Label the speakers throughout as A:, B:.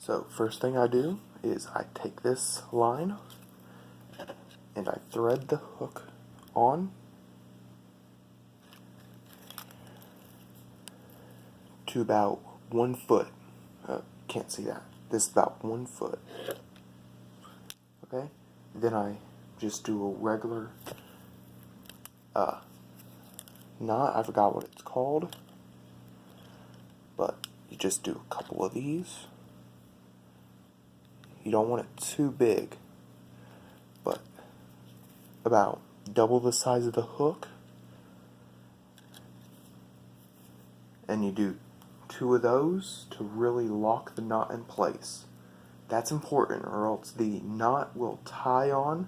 A: So first thing I do is I take this line and I thread the hook on to about 1 foot. Can't see that. This is about 1 foot. Okay? Then I just do a regular knot. I forgot what it's called. But you just do a couple of these. You don't want it too big, but about double the size of the hook. And you do 2 of those to really lock the knot in place. That's important, or else the knot will tighten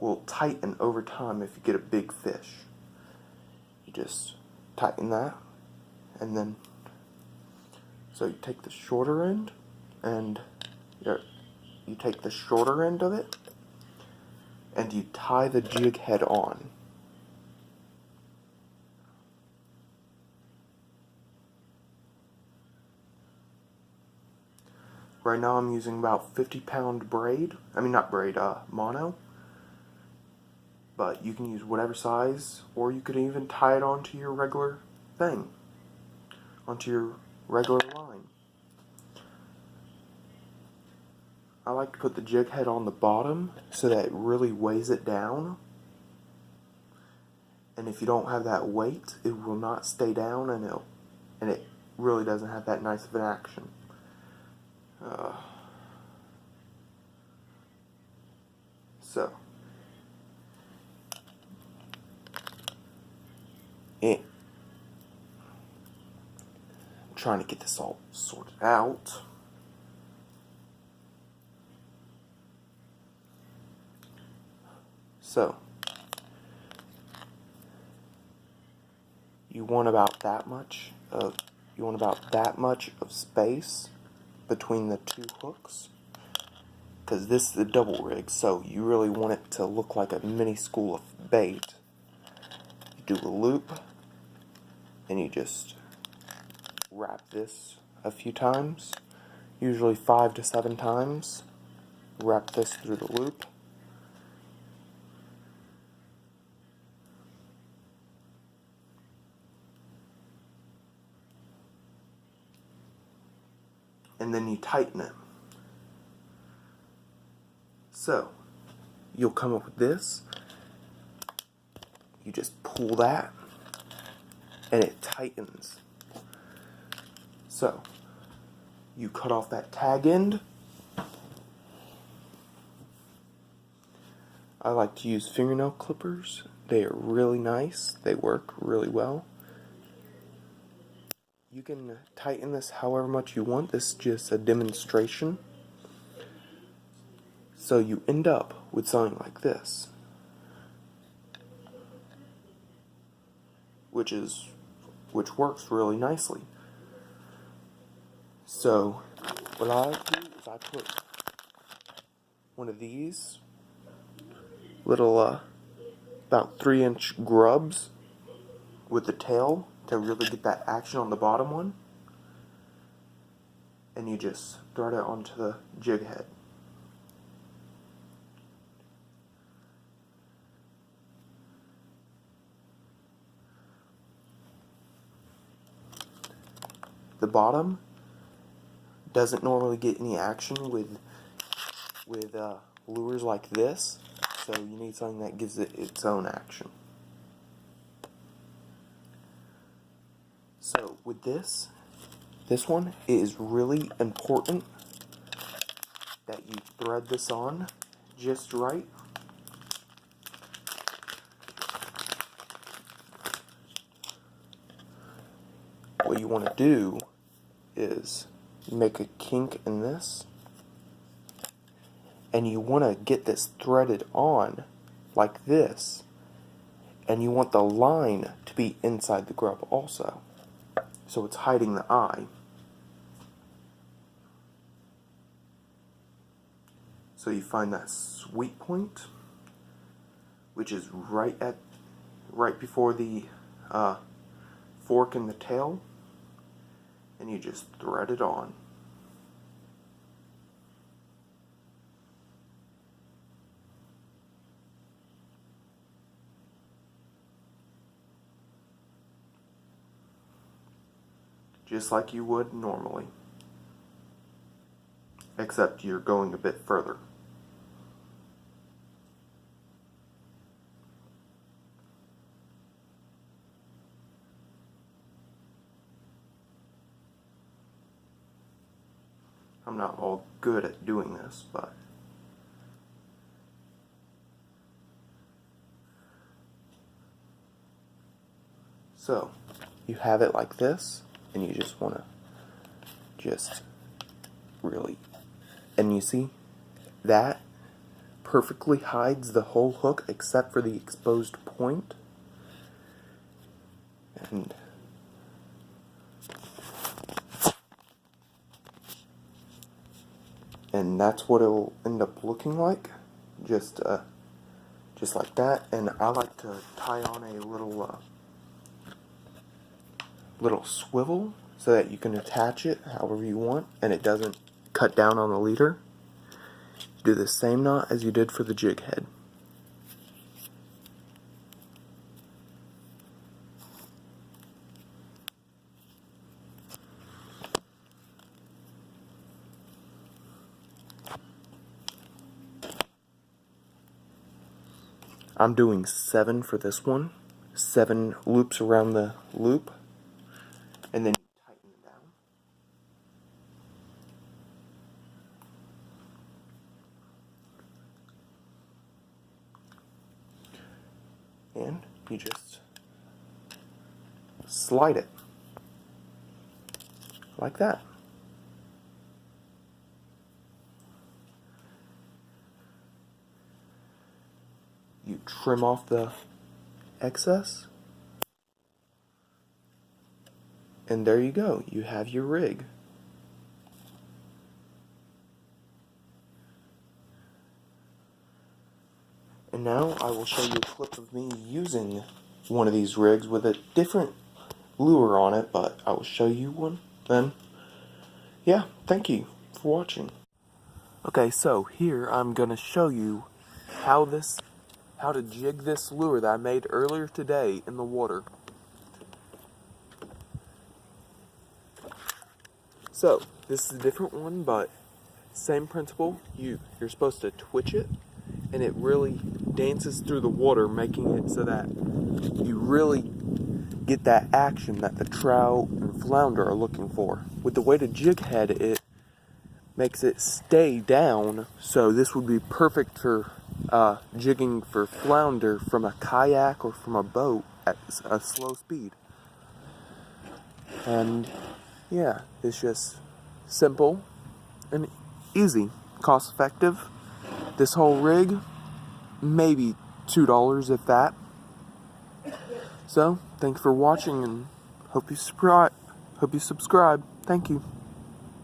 A: over time if you get a big fish. You just tighten that, and then so you take the shorter end, and you take the shorter end of it, and you tie the jig head on. Right now I'm using about 50-pound braid. I mean, not braid, mono. But you can use whatever size, or you could even tie it onto your regular thing, onto your regular line. I like to put the jig head on the bottom so that it really weighs it down. And if you don't have that weight, it will not stay down, and it really doesn't have that nice of an action. So, I'm trying to get this all sorted out. So, you want about that much of space between the 2 hooks, because this is a double rig, so you really want it to look like a mini school of bait. You do a loop, and you just wrap this a few times, usually 5 to 7 times. Wrap this through the loop. And then you tighten it. So, you'll come up with this. You just pull that, and it tightens. So, you cut off that tag end. I like to use fingernail clippers. They are really nice. They work really well. You can tighten this however much you want. This is just a demonstration. So you end up with something like this, which works really nicely. So what I do is I put one of these little about 3-inch grubs with the tail to really get that action on the bottom one, and you just thread it onto the jig head. The bottom doesn't normally get any action with lures like this, so you need something that gives it its own action. So with this one, it is really important that you thread this on just right. What you want to do is make a kink in this, and you want to get this threaded on like this, and you want the line to be inside the grub also, so it's hiding the eye. So you find that sweet point, which is right before the fork in the tail, and you just thread it on. just like you would normally, except you're going a bit further. I'm not all good at doing this, but so you have it like this, and you just want to just really, and you see that perfectly hides the whole hook except for the exposed point. And that's what it'll end up looking like, just like that. And I like to tie on a little swivel so that you can attach it however you want, and it doesn't cut down on the leader. Do the same knot as you did for the jig head. I'm doing 7 for this one. 7 loops around the loop, and then you tighten it down. And you just slide it like that. You trim off the excess, and there you go. You have your rig. And now I will show you a clip of me using one of these rigs with a different lure on it, but I will show you one then. Yeah, thank you for watching. Okay, so here I'm gonna show you how to jig this lure that I made earlier today in the water. So this is a different one, but same principle. You're supposed to twitch it, and it really dances through the water, making it so that you really get that action that the trout and flounder are looking for. With the weighted jig head, it makes it stay down, so this would be perfect for jigging for flounder from a kayak or from a boat at a slow speed. And yeah, it's just simple and easy, cost effective. This whole rig, maybe $2 if that. So thanks for watching, and hope you subscribe. Thank you.